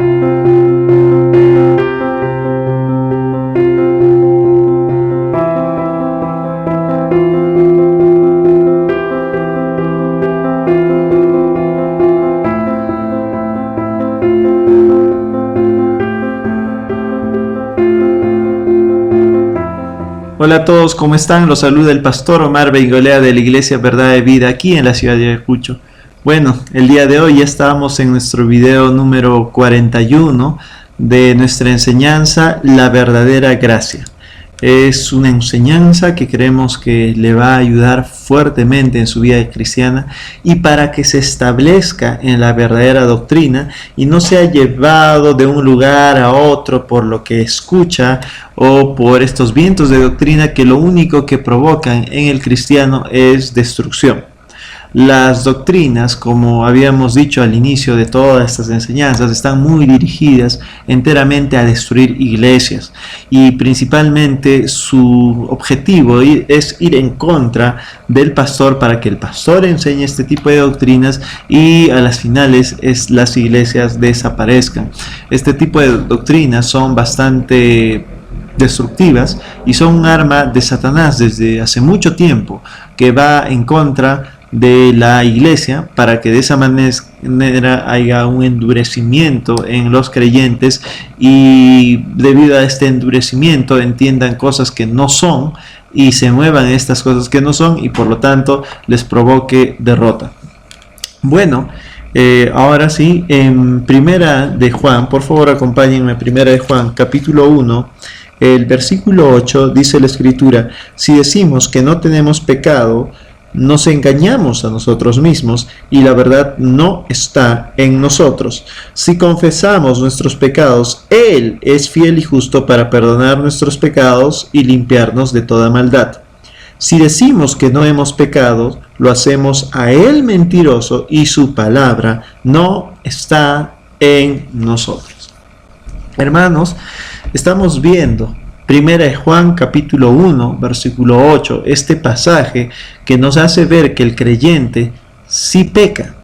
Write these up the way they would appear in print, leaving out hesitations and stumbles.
Hola a todos, ¿cómo están? Los saluda el pastor Omar Beigolea de la Iglesia Verdad de Vida aquí en la ciudad de Ayacucho. Bueno, el día de hoy ya estamos en nuestro video número 41 de nuestra enseñanza, La Verdadera Gracia. Es una enseñanza que creemos que le va a ayudar fuertemente en su vida cristiana y para que se establezca en la verdadera doctrina y no sea llevado de un lugar a otro por lo que escucha o por estos vientos de doctrina que lo único que provocan en el cristiano es destrucción. Las doctrinas, como habíamos dicho al inicio de todas estas enseñanzas, están muy dirigidas enteramente a destruir iglesias y principalmente su objetivo es ir en contra del pastor para que el pastor enseñe este tipo de doctrinas y a las finales las iglesias desaparezcan. Este tipo de doctrinas son bastante destructivas y son un arma de Satanás desde hace mucho tiempo que va en contra de la iglesia para que de esa manera haya un endurecimiento en los creyentes y debido a este endurecimiento entiendan cosas que no son y se muevan estas cosas que no son y por lo tanto les provoque derrota. Bueno, ahora sí, en Primera de Juan, por favor acompáñenme, Primera de Juan, capítulo 1, el versículo 8, dice la Escritura: si decimos que no tenemos pecado, nos engañamos a nosotros mismos y la verdad no está en nosotros. Si confesamos nuestros pecados, Él es fiel y justo para perdonar nuestros pecados y limpiarnos de toda maldad. Si decimos que no hemos pecado, lo hacemos a Él mentiroso y su palabra no está en nosotros. Hermanos, estamos viendo Primera de Juan capítulo 1 versículo 8, este pasaje que nos hace ver que el creyente sí peca,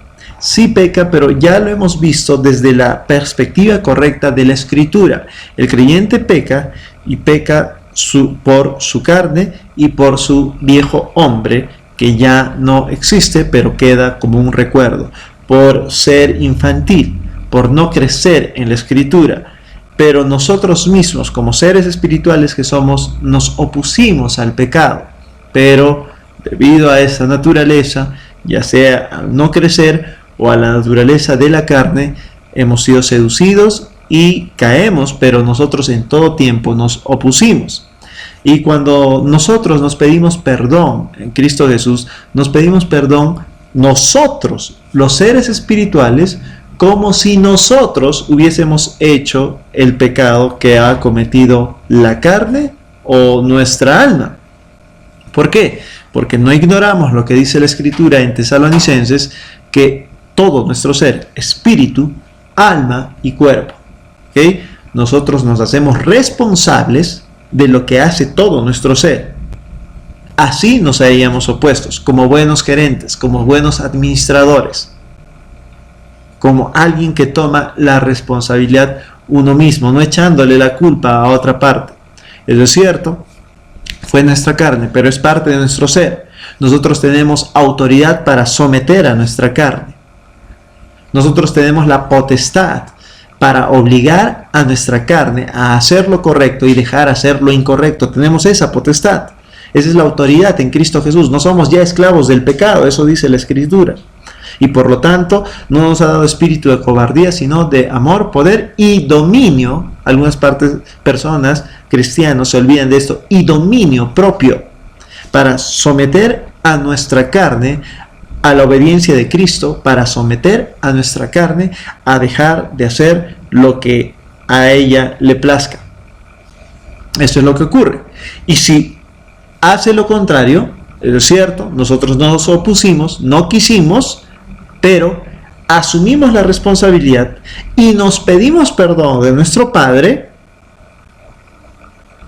pero ya lo hemos visto desde la perspectiva correcta de la Escritura. El creyente peca y peca por su carne y por su viejo hombre que ya no existe pero queda como un recuerdo, por ser infantil, por no crecer en la Escritura. Pero nosotros mismos, como seres espirituales que somos, nos opusimos al pecado. Pero debido a esa naturaleza, ya sea al no crecer o a la naturaleza de la carne, hemos sido seducidos y caemos, pero nosotros en todo tiempo nos opusimos. Y cuando nosotros nos pedimos perdón en Cristo Jesús, nos pedimos perdón nosotros, los seres espirituales, como si nosotros hubiésemos hecho el pecado que ha cometido la carne o nuestra alma. ¿Por qué? Porque no ignoramos lo que dice la Escritura en Tesalonicenses, que todo nuestro ser, espíritu, alma y cuerpo, ¿okay? Nosotros nos hacemos responsables de lo que hace todo nuestro ser. Así nos hayamos opuestos, como buenos gerentes, como buenos administradores, como alguien que toma la responsabilidad uno mismo, no echándole la culpa a otra parte. Eso es cierto, fue nuestra carne, pero es parte de nuestro ser. Nosotros tenemos autoridad para someter a nuestra carne. Nosotros tenemos la potestad para obligar a nuestra carne a hacer lo correcto y dejar hacer lo incorrecto. Tenemos esa potestad. Esa es la autoridad en Cristo Jesús. No somos ya esclavos del pecado, eso dice la Escritura. Y por lo tanto, no nos ha dado espíritu de cobardía, sino de amor, poder y dominio. Algunas personas cristianos se olvidan de esto. Y dominio propio para someter a nuestra carne a la obediencia de Cristo, para someter a nuestra carne a dejar de hacer lo que a ella le plazca. Eso es lo que ocurre. Y si hace lo contrario, es cierto, nosotros nos opusimos, no quisimos, pero asumimos la responsabilidad y nos pedimos perdón de nuestro Padre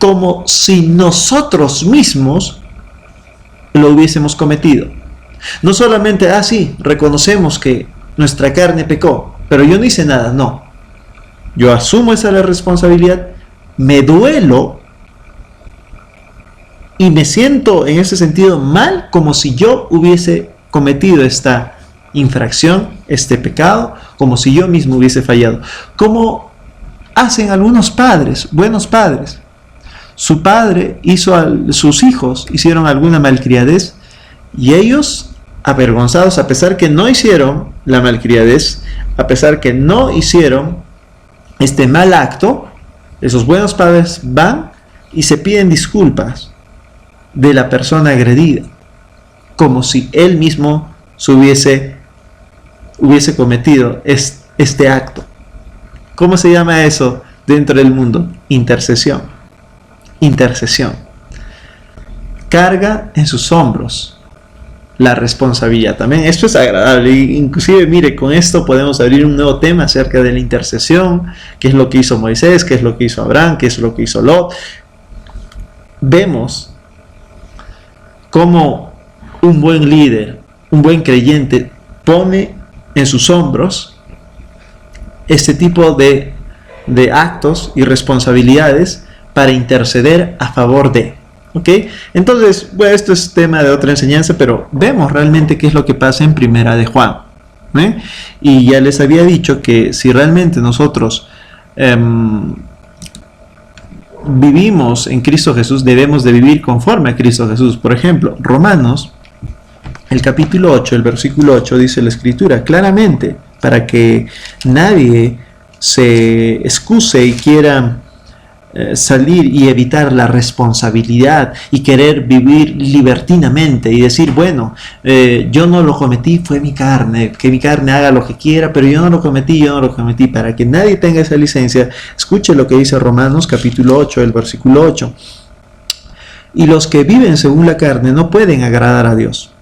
como si nosotros mismos lo hubiésemos cometido. No solamente, sí, reconocemos que nuestra carne pecó, pero yo no hice nada, no. yo asumo esa responsabilidad, me duelo y me siento en ese sentido mal, como si yo hubiese cometido esta infracción, este pecado, como si yo mismo hubiese fallado. Como hacen algunos padres, buenos padres. Su padre sus hijos hicieron alguna malcriadez y ellos, avergonzados, a pesar que no hicieron la malcriadez, a pesar que no hicieron este mal acto, esos buenos padres van y se piden disculpas de la persona agredida, como si él mismo hubiese cometido este acto. ¿Cómo se llama eso dentro del mundo? Intercesión. Intercesión. Carga en sus hombros la responsabilidad. También esto es agradable. Inclusive, mire, con esto podemos abrir un nuevo tema acerca de la intercesión. ¿Qué es lo que hizo Moisés? ¿Qué es lo que hizo Abraham? ¿Qué es lo que hizo Lot? Vemos cómo un buen líder, un buen creyente, pone en sus hombros este tipo de actos y responsabilidades para interceder a favor de. ¿Ok? Entonces, bueno, esto es tema de otra enseñanza, pero vemos realmente qué es lo que pasa en Primera de Juan. Y ya les había dicho que si realmente nosotros vivimos en Cristo Jesús, debemos de vivir conforme a Cristo Jesús. Por ejemplo, Romanos, el capítulo 8, el versículo 8, dice la Escritura claramente, para que nadie se excuse y quiera salir y evitar la responsabilidad y querer vivir libertinamente y decir, bueno, yo no lo cometí, fue mi carne, que mi carne haga lo que quiera, pero yo no lo cometí, para que nadie tenga esa licencia. Escuche lo que dice Romanos capítulo 8, el versículo 8. Y los que viven según la carne no pueden agradar a Dios.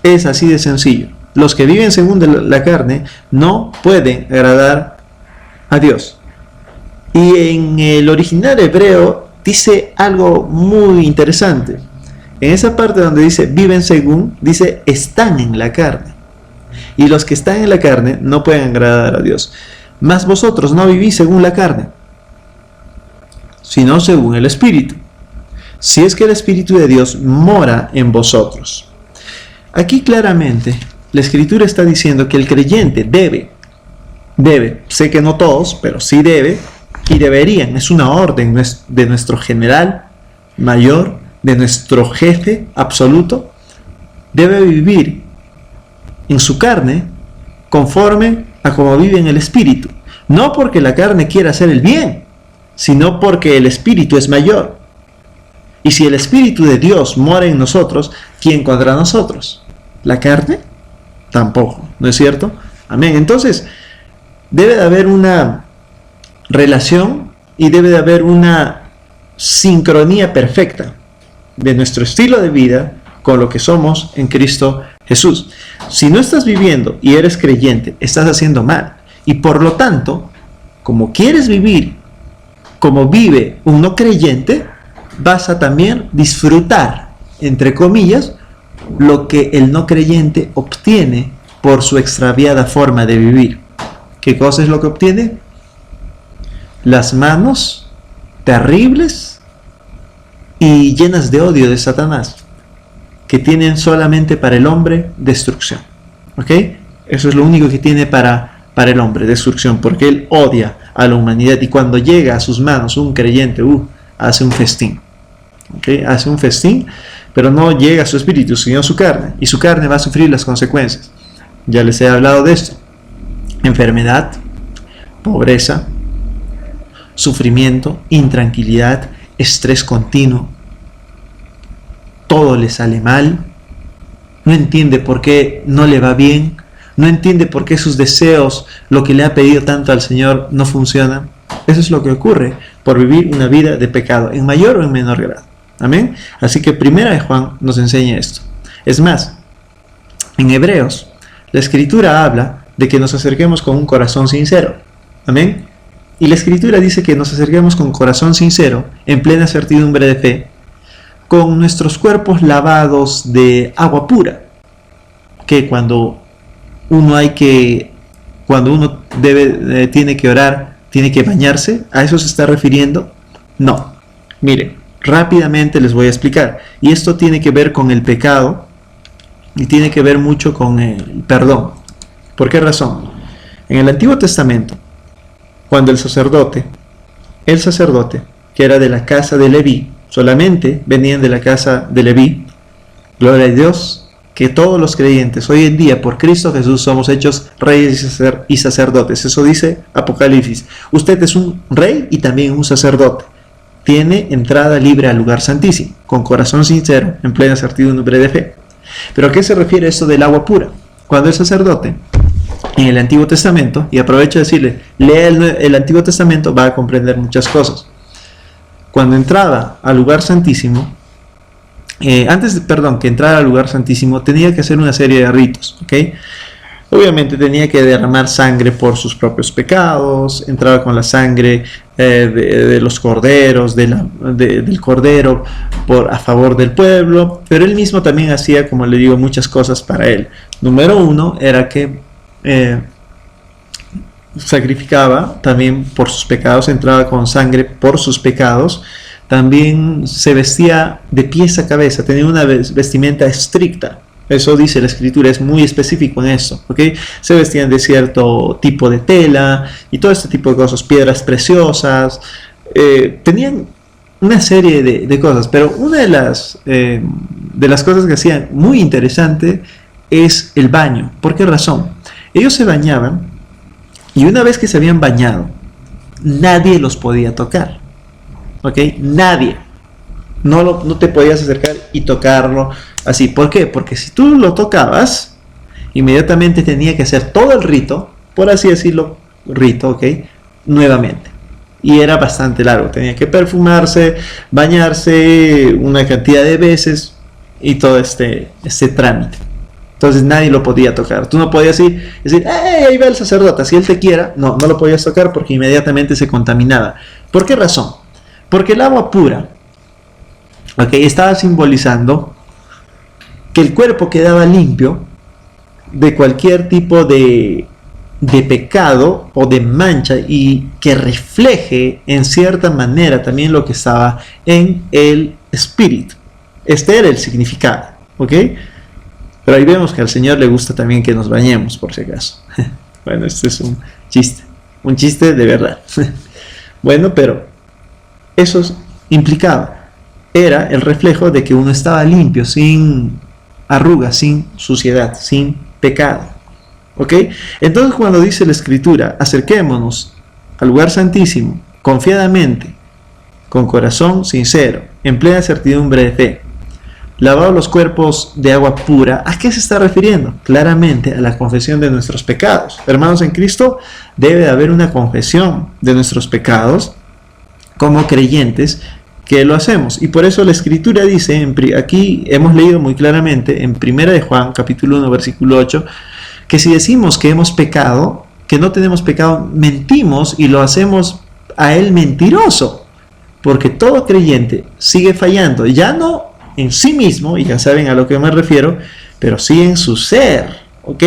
Es así de sencillo. Los que viven según la carne no pueden agradar a Dios. Y en el original hebreo dice algo muy interesante. En esa parte donde dice viven según, dice están en la carne. Y los que están en la carne no pueden agradar a Dios. Mas vosotros no vivís según la carne, sino según el Espíritu. Si es que el Espíritu de Dios mora en vosotros. Aquí claramente la Escritura está diciendo que el creyente debe, sé que no todos, pero sí debe, y deberían, es una orden de nuestro general mayor, de nuestro jefe absoluto, debe vivir en su carne conforme a como vive en el Espíritu. No porque la carne quiera hacer el bien, sino porque el Espíritu es mayor. Y si el Espíritu de Dios mora en nosotros, ¿quién contra nosotros? ¿La carne? Tampoco, ¿no es cierto? Amén. Entonces, debe de haber una relación y debe de haber una sincronía perfecta de nuestro estilo de vida con lo que somos en Cristo Jesús. Si no estás viviendo y eres creyente, estás haciendo mal. Y por lo tanto, como quieres vivir como vive un no creyente, vas a también disfrutar, entre comillas, lo que el no creyente obtiene por su extraviada forma de vivir. ¿Qué cosa es lo que obtiene? Las manos terribles y llenas de odio de Satanás, que tienen solamente para el hombre destrucción. ¿Ok? Eso es lo único que tiene para el hombre, destrucción, porque él odia a la humanidad y cuando llega a sus manos un creyente, hace un festín. ¿Ok? Hace un festín, pero no llega a su espíritu, sino a su carne, y su carne va a sufrir las consecuencias. Ya les he hablado de esto. Enfermedad, pobreza, sufrimiento, intranquilidad, estrés continuo. Todo le sale mal. No entiende por qué no le va bien. No entiende por qué sus deseos, lo que le ha pedido tanto al Señor, no funcionan. Eso es lo que ocurre por vivir una vida de pecado, en mayor o en menor grado. Amén. Así que Primera de Juan nos enseña esto. Es más, en Hebreos, la Escritura habla de que nos acerquemos con un corazón sincero. Amén. Y la Escritura dice que nos acerquemos con corazón sincero, en plena certidumbre de fe, con nuestros cuerpos lavados de agua pura. Que cuando uno tiene que orar, tiene que bañarse. ¿A eso se está refiriendo? No. Miren, rápidamente les voy a explicar. Y esto tiene que ver con el pecado y tiene que ver mucho con el perdón. ¿Por qué razón? En el Antiguo Testamento, cuando el sacerdote, que era de la casa de Leví, solamente venían de la casa de Leví, gloria a Dios, que todos los creyentes hoy en día por Cristo Jesús somos hechos reyes y sacerdotes. Eso dice Apocalipsis. Usted es un rey y también un sacerdote. Tiene entrada libre al lugar santísimo, con corazón sincero, en plena certidumbre de fe. ¿Pero a qué se refiere esto del agua pura? Cuando el sacerdote, en el Antiguo Testamento, y aprovecho de decirle, lea el Antiguo Testamento, va a comprender muchas cosas. Cuando entraba al lugar santísimo, antes que entrara al lugar santísimo, tenía que hacer una serie de ritos, ¿ok? Obviamente tenía que derramar sangre por sus propios pecados, entraba con la sangre de los corderos, del cordero a favor del pueblo, pero él mismo también hacía, como le digo, muchas cosas para él. Número uno era que sacrificaba también por sus pecados, entraba con sangre por sus pecados. También se vestía de pies a cabeza, tenía una vestimenta estricta. Eso dice la Escritura, es muy específico en eso, ¿ok? Se vestían de cierto tipo de tela y todo este tipo de cosas, piedras preciosas. Tenían una serie de cosas, pero una de las cosas que hacían muy interesante es el baño. ¿Por qué razón? Ellos se bañaban y una vez que se habían bañado, nadie los podía tocar. ¿Ok? Nadie. No te podías acercar y tocarlo así. ¿Por qué? Porque si tú lo tocabas, inmediatamente tenía que hacer todo el rito, por así decirlo, ¿ok? Nuevamente. Y era bastante largo. Tenía que perfumarse, bañarse una cantidad de veces y todo este trámite. Entonces nadie lo podía tocar. Tú no podías decir, ¡hey! Ahí va el sacerdote. Si él te quiera, no lo podías tocar porque inmediatamente se contaminaba. ¿Por qué razón? Porque el agua pura, estaba simbolizando que el cuerpo quedaba limpio de cualquier tipo de pecado o de mancha y que refleje en cierta manera también lo que estaba en el espíritu. Este era el significado, ¿ok? Pero ahí vemos que al Señor le gusta también que nos bañemos, por si acaso. Bueno, este es un chiste de verdad. Bueno, pero eso implicaba, era el reflejo de que uno estaba limpio, sin arrugas, sin suciedad, sin pecado. ¿Ok? Entonces cuando dice la Escritura, acerquémonos al lugar santísimo, confiadamente, con corazón sincero, en plena certidumbre de fe, lavados los cuerpos de agua pura, ¿a qué se está refiriendo? Claramente a la confesión de nuestros pecados. Hermanos en Cristo, debe de haber una confesión de nuestros pecados, como creyentes que lo hacemos, y por eso la Escritura dice, aquí hemos leído muy claramente en 1 de Juan capítulo 1 versículo 8, que si decimos que hemos pecado, que no tenemos pecado, mentimos y lo hacemos a él mentiroso, porque todo creyente sigue fallando, ya no en sí mismo, y ya saben a lo que me refiero, pero sí en su ser, ¿ok?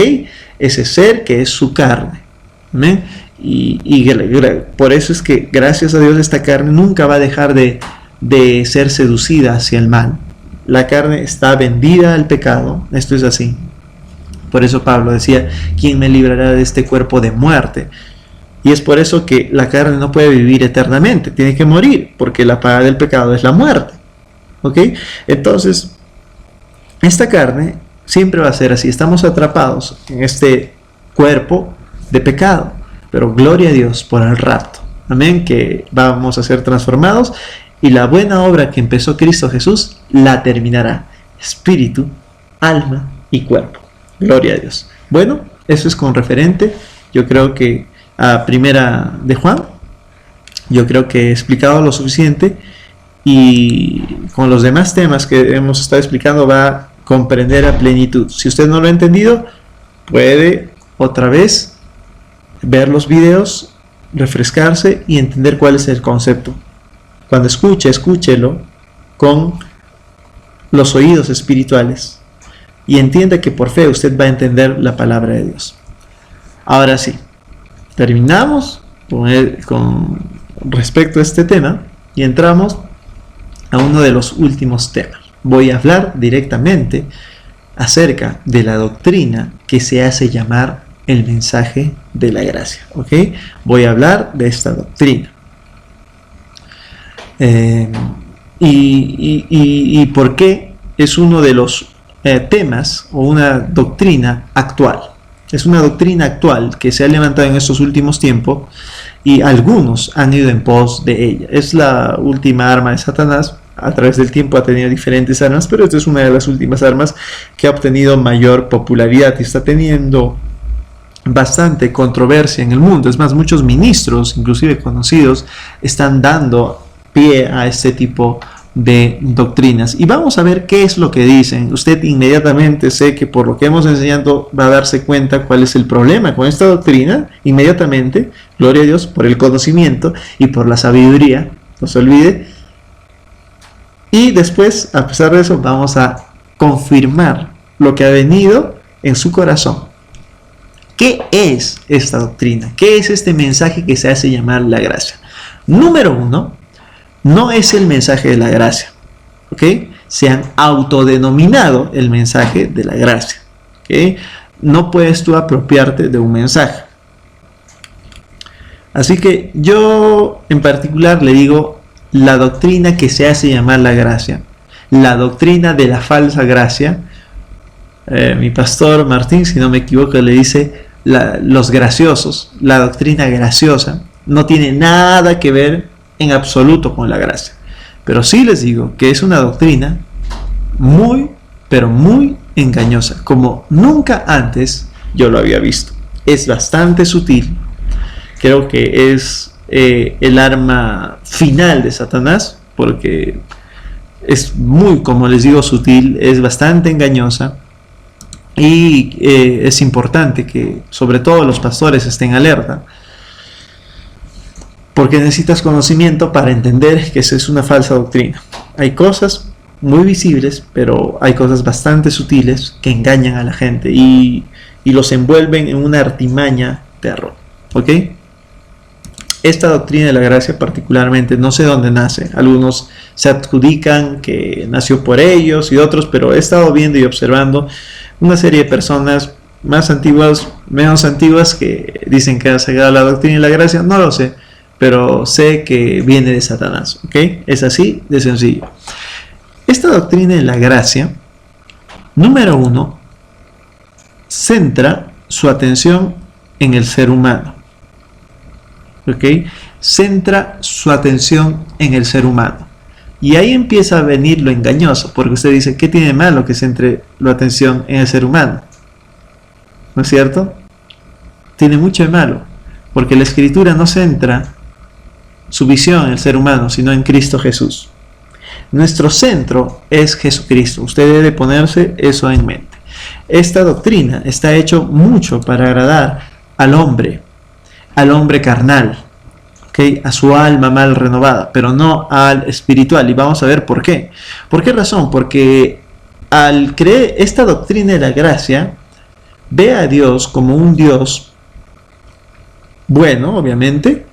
Ese ser que es su carne. ¿Amén? Y por eso es que gracias a Dios esta carne nunca va a dejar de ser seducida hacia el mal. La carne está vendida al pecado, esto es así. Por eso Pablo decía, ¿quién me librará de este cuerpo de muerte? Y es por eso que la carne no puede vivir eternamente, tiene que morir, porque la paga del pecado es la muerte. ¿Ok? Entonces, esta carne siempre va a ser así, estamos atrapados en este cuerpo de pecado. Pero gloria a Dios por el rapto. Amén, que vamos a ser transformados y la buena obra que empezó Cristo Jesús la terminará. Espíritu, alma y cuerpo. Gloria a Dios. Bueno, eso es con referente, yo creo que a 1 de Juan. Yo creo que he explicado lo suficiente y con los demás temas que hemos estado explicando va a comprender a plenitud. Si usted no lo ha entendido, puede otra vez ver los videos, refrescarse y entender cuál es el concepto. Cuando escúchelo con los oídos espirituales y entienda que por fe usted va a entender la palabra de Dios. Ahora sí, terminamos con respecto a este tema y entramos a uno de los últimos temas. Voy a hablar directamente acerca de la doctrina que se hace llamar el mensaje de la gracia. ¿Ok? Voy a hablar de esta doctrina. Y por qué es uno de los temas o una doctrina actual. Es una doctrina actual que se ha levantado en estos últimos tiempos y algunos han ido en pos de ella. Es la última arma de Satanás. A través del tiempo ha tenido diferentes armas, pero esta es una de las últimas armas que ha obtenido mayor popularidad y está teniendo bastante controversia en el mundo. Es más, muchos ministros, inclusive conocidos, están dando pie a este tipo de doctrinas. Y vamos a ver qué es lo que dicen. Usted inmediatamente, sé que por lo que hemos enseñado va a darse cuenta cuál es el problema con esta doctrina. Inmediatamente, gloria a Dios por el conocimiento y por la sabiduría, no se olvide. Y después, a pesar de eso, vamos a confirmar lo que ha venido en su corazón. ¿Qué es esta doctrina? ¿Qué es este mensaje que se hace llamar la gracia? Número uno, no es el mensaje de la gracia. ¿Ok? Se han autodenominado el mensaje de la gracia. ¿Ok? No puedes tú apropiarte de un mensaje. Así que yo en particular le digo la doctrina que se hace llamar la gracia, la doctrina de la falsa gracia. Mi pastor Martín, si no me equivoco, le dice los graciosos, la doctrina graciosa. No tiene nada que ver en absoluto con la gracia, pero sí les digo que es una doctrina muy, pero muy engañosa, como nunca antes yo lo había visto. Es bastante sutil, creo que es el arma final de Satanás, porque es muy, como les digo, sutil, es bastante engañosa y es importante que sobre todo los pastores estén alerta, porque necesitas conocimiento para entender que esa es una falsa doctrina. Hay cosas muy visibles, pero hay cosas bastante sutiles que engañan a la gente y los envuelven en una artimaña de error. ¿Ok? Esta doctrina de la gracia particularmente, no sé dónde nace. Algunos se adjudican que nació por ellos y otros, pero he estado viendo y observando una serie de personas más antiguas, menos antiguas, que dicen que ha llegado la doctrina de la gracia. No lo sé, pero sé que viene de Satanás. ¿Ok? Es así de sencillo. Esta doctrina de la gracia, número uno, centra su atención en el ser humano. ¿Ok? Centra su atención en el ser humano. Y ahí empieza a venir lo engañoso, porque usted dice, ¿qué tiene de malo que centre la atención en el ser humano? ¿No es cierto? Tiene mucho de malo, porque la Escritura no centra su visión en el ser humano, sino en Cristo Jesús. Nuestro centro es Jesucristo. Usted debe ponerse eso en mente. Esta doctrina está hecho mucho para agradar al hombre carnal, ¿okay? A su alma mal renovada, pero no al espiritual. Y vamos a ver por qué. ¿Por qué razón? Porque al creer esta doctrina de la gracia, ve a Dios como un Dios bueno, obviamente,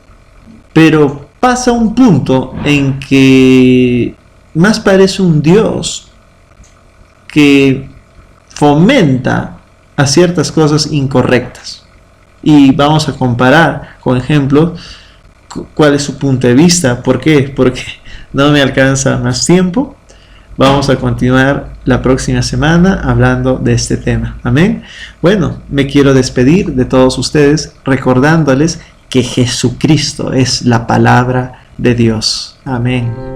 pero pasa un punto en que más parece un Dios que fomenta a ciertas cosas incorrectas. Y vamos a comparar con ejemplos cuál es su punto de vista. ¿Por qué? Porque no me alcanza más tiempo. Vamos a continuar la próxima semana hablando de este tema. Amén. Bueno, me quiero despedir de todos ustedes recordándoles que Jesucristo es la palabra de Dios. Amén.